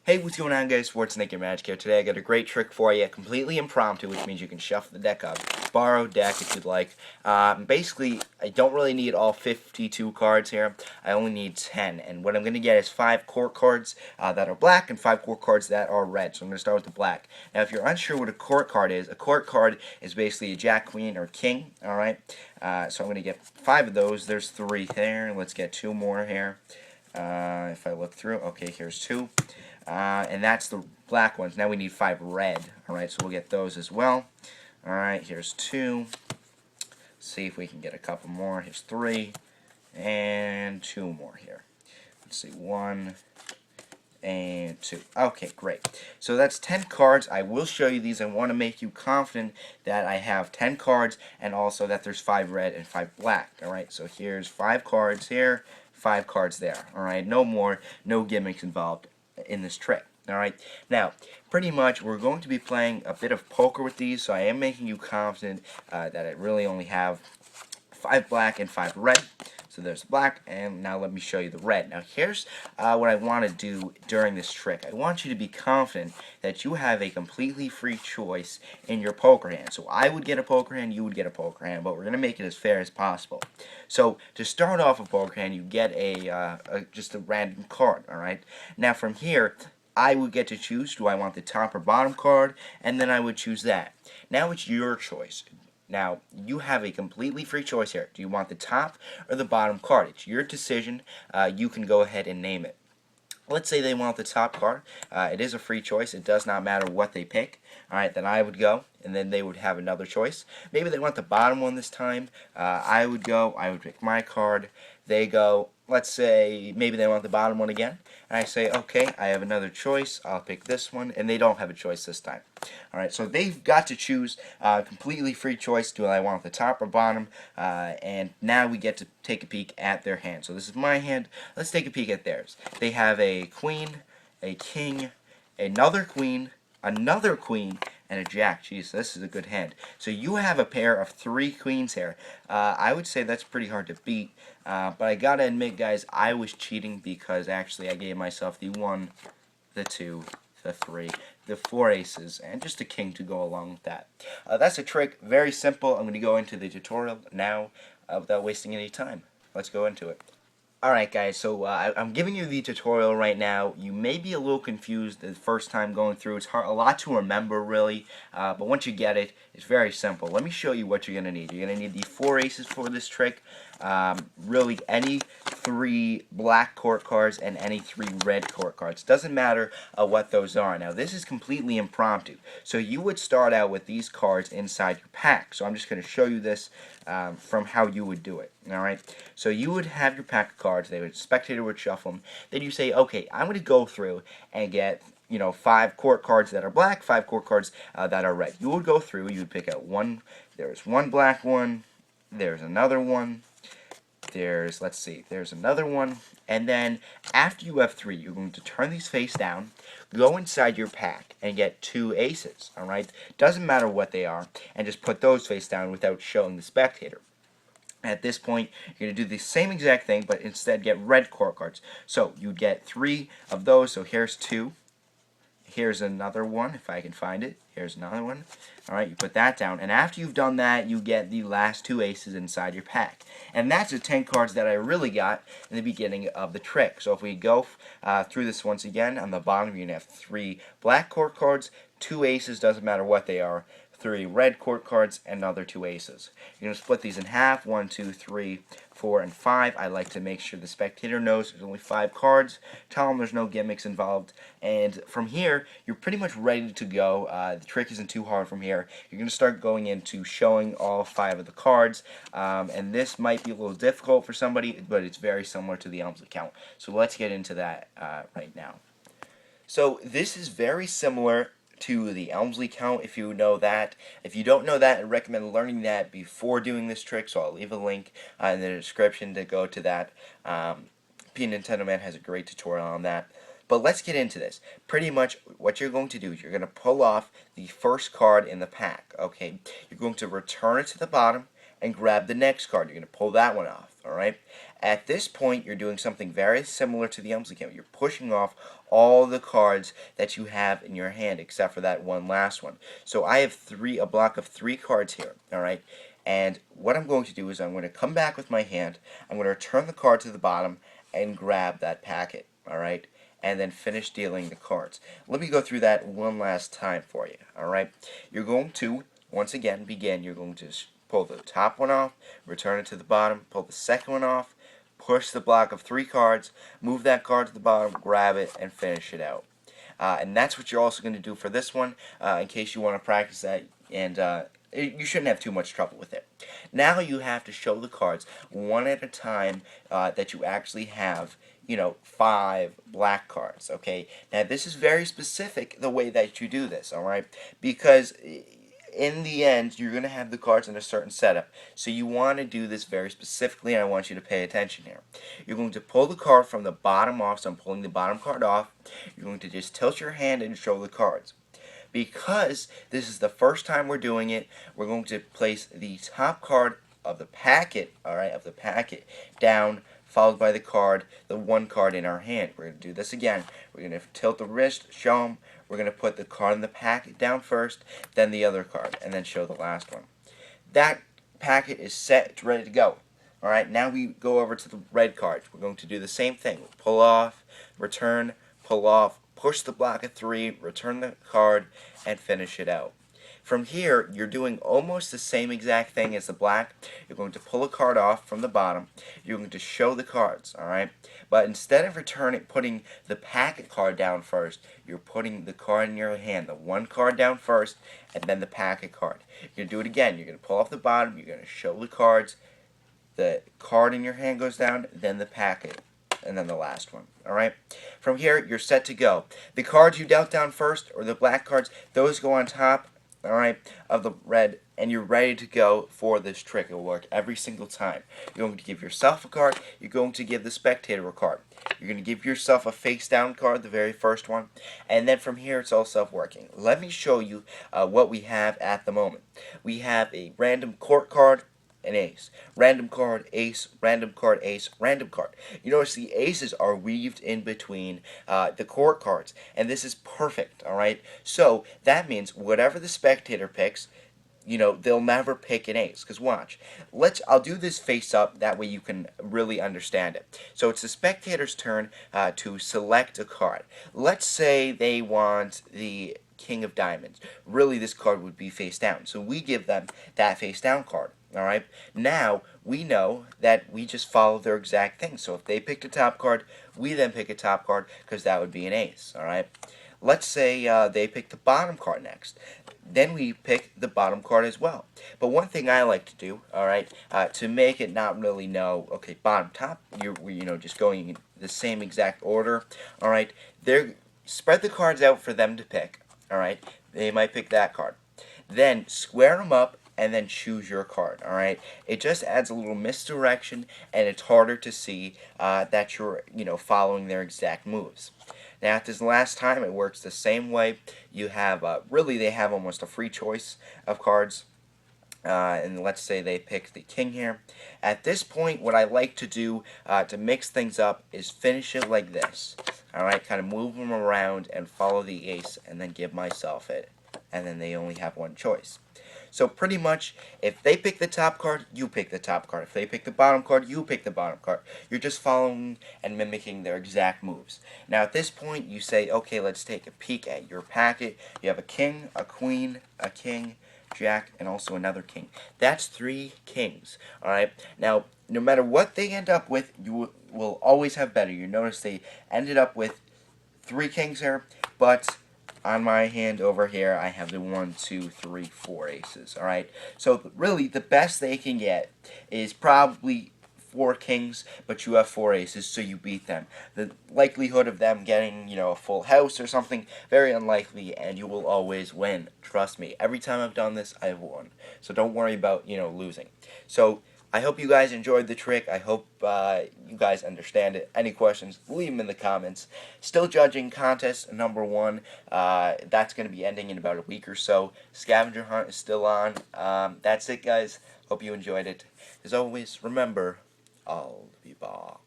Hey, what's going on, guys? Schwarzeneggermagic here. Today I got a great trick for you, completely impromptu, which means you can shuffle the deck up, borrow deck if you'd like. Basically, I don't really need all 52 cards here. I only need 10, and what I'm going to get is 5 court cards that are black and 5 court cards that are red. So I'm going to start with the black. Now, if you're unsure what a court card is basically a jack, queen, or king. All right. So I'm going to get 5 of those. There's 3 there. Let's get 2 more here. If I look through, okay, here's 2. And that's the black ones. Now we need 5 red. Alright, so we'll get those as well. Alright, here's 2. See if we can get a couple more. Here's 3. And 2 more here. Let's see, 1 and 2. Okay, great. So that's 10 cards. I will show you these. I want to make you confident that I have 10 cards and also that there's 5 red and 5 black. Alright, so here's 5 cards here, 5 cards there. Alright, no more, no gimmicks involved in this trick. Alright, now pretty much we're going to be playing a bit of poker with these, so I am making you confident that I really only have 5 black and 5 red. So there's the black, and now let me show you the red. Now here's what I want to do during this trick. I want you to be confident that you have a completely free choice in your poker hand. So I would get a poker hand, you would get a poker hand, but we're going to make it as fair as possible. So to start off a poker hand, you get just a random card, alright? Now from here, I would get to choose, do I want the top or bottom card, and then I would choose that. Now it's your choice. Now, you have a completely free choice here. Do you want the top or the bottom card? It's your decision. You can go ahead and name it. Let's say they want the top card. It is a free choice. It does not matter what they pick. Alright, then I would go, and then they would have another choice. Maybe they want the bottom one this time. I would go. I would pick my card. They go. Let's say maybe they want the bottom one again. And I say, okay, I have another choice. I'll pick this one. And they don't have a choice this time. Alright, so they've got to choose completely free choice. Do I want the top or bottom? And now we get to take a peek at their hand. So this is my hand. Let's take a peek at theirs. They have a queen, a king, another queen, and a jack. Jeez, this is a good hand. So you have a pair of 3 queens here. I would say that's pretty hard to beat. But I gotta admit, guys, I was cheating because actually I gave myself the 1, the 2, the 3, the 4 aces, and just a king to go along with that. That's a trick. Very simple. I'm going to go into the tutorial now without wasting any time. Let's go into it. Alright guys, so I'm giving you the tutorial right now. You may be a little confused the first time going through. It's hard, a lot to remember really, but once you get it, it's very simple. Let me show you what you're going to need. You're going to need the 4 aces for this trick, really any 3 black court cards and any 3 red court cards. Doesn't matter what those are. Now this is completely impromptu, so you would start out with these cards inside your pack. So I'm just going to show you this from how you would do it. Alright, so you would have your pack of cards. Spectator would shuffle them. Then you say, okay, I'm going to go through and get 5 court cards that are black, 5 court cards that are red. You would go through, you would pick out one. There's one black one, there's another one, let's see, there's another one, and then after you have 3, you're going to turn these face down, go inside your pack, and get 2 aces, alright? Doesn't matter what they are, and just put those face down without showing the spectator. At this point, you're going to do the same exact thing, but instead get red court cards. So you get 3 of those, so here's 2. Here's another one, if I can find it. Here's another one. Alright, you put that down. And after you've done that, you get the last 2 aces inside your pack. And that's the 10 cards that I really got in the beginning of the trick. So if we go through this once again, on the bottom you're going to have 3 black court cards, 2 aces, doesn't matter what they are, 3 red court cards, and another 2 aces. You're going to split these in half, 1, 2, 3, 4, and 5. I like to make sure the spectator knows there's only 5 cards. Tell them there's no gimmicks involved. And from here, you're pretty much ready to go. The trick isn't too hard from here. You're going to start going into showing all 5 of the cards. And this might be a little difficult for somebody, but it's very similar to the Elmsley count. So let's get into that right now. So this is very similar to the Elmsley count, if you know that. If you don't know that, I recommend learning that before doing this trick, so I'll leave a link in the description to go to that. P Nintendo Man has a great tutorial on that. But let's get into this. Pretty much what you're going to do is you're going to pull off the first card in the pack, okay? You're going to return it to the bottom and grab the next card. You're going to pull that one off, alright? At this point, you're doing something very similar to the Elmsley game. You're pushing off all the cards that you have in your hand, except for that one last one. So I have a block of 3 cards here, alright? And what I'm going to do is I'm going to come back with my hand, I'm going to return the card to the bottom, and grab that packet, alright? And then finish dealing the cards. Let me go through that one last time for you, alright? You're going to, once again, begin. You're going to pull the top one off, return it to the bottom, pull the second one off, push the block of 3 cards, move that card to the bottom, grab it, and finish it out. And that's what you're also going to do for this one, in case you want to practice that, and you shouldn't have too much trouble with it. Now you have to show the cards one at a time that you actually have, 5 black cards, okay? Now this is very specific the way that you do this, alright? Because in the end, you're going to have the cards in a certain setup. So you want to do this very specifically, and I want you to pay attention here. You're going to pull the card from the bottom off, so I'm pulling the bottom card off. You're going to just tilt your hand and show the cards. Because this is the first time we're doing it, we're going to place the top card of the packet, alright, down, followed by the one card in our hand. We're going to do this again. We're going to tilt the wrist, show them. We're going to put the card in the packet down first, then the other card, and then show the last one. That packet is set, it's ready to go. Alright, now we go over to the red cards. We're going to do the same thing. We'll pull off, return, pull off, push the block of 3, return the card, and finish it out. From here, you're doing almost the same exact thing as the black. You're going to pull a card off from the bottom. You're going to show the cards, alright? But instead of putting the packet card down first, you're putting the card in your hand, the one card down first, and then the packet card. You're going to do it again. You're going to pull off the bottom. You're going to show the cards. The card in your hand goes down, then the packet, and then the last one. Alright? From here, you're set to go. The cards you dealt down first, or the black cards, those go on top, alright, of the red, and you're ready to go for this trick. It will work every single time. You're going to give yourself a card. You're going to give the spectator a card. You're going to give yourself a face down card, the very first one, and then from here it's all self-working. Let me show you what we have at the moment. We have a random court card, an ace. Random card, ace, random card, ace, random card. You notice the aces are weaved in between the court cards, and this is perfect, alright? So, that means whatever the spectator picks, they'll never pick an ace. Because watch, I'll do this face up, that way you can really understand it. So it's the spectator's turn to select a card. Let's say they want the King of Diamonds. Really, this card would be face down. So we give them that face down card. Alright, now we know that we just follow their exact thing. So if they picked a top card, we then pick a top card because that would be an ace. Alright, let's say they pick the bottom card next. Then we pick the bottom card as well. But one thing I like to do, alright, to make it not really know, okay, bottom, top, you're just going in the same exact order. Alright, spread the cards out for them to pick. Alright, they might pick that card. Then square them up and then choose your card, alright? It just adds a little misdirection, and it's harder to see that you're, following their exact moves. Now, at this last time, it works the same way. You have, really, they have almost a free choice of cards. And let's say they pick the king here. At this point, what I like to do to mix things up is finish it like this. Alright, kind of move them around and follow the ace, and then give myself it. And then they only have one choice. So pretty much, if they pick the top card, you pick the top card. If they pick the bottom card, you pick the bottom card. You're just following and mimicking their exact moves. Now at this point, you say, okay, let's take a peek at your packet. You have a king, a queen, a king, jack, and also another king. That's 3 kings, alright? Now, no matter what they end up with, you will always have better. You notice they ended up with 3 kings here, but on my hand over here, I have the 1, 2, 3, 4 aces, alright? So, really, the best they can get is probably 4 kings, but you have 4 aces, so you beat them. The likelihood of them getting, a full house or something, very unlikely, and you will always win. Trust me. Every time I've done this, I've won. So don't worry about, losing. So, I hope you guys enjoyed the trick. I hope you guys understand it. Any questions, leave them in the comments. Still judging contest number 1. That's going to be ending in about a week or so. Scavenger hunt is still on. That's it, guys. Hope you enjoyed it. As always, remember, I'll be back.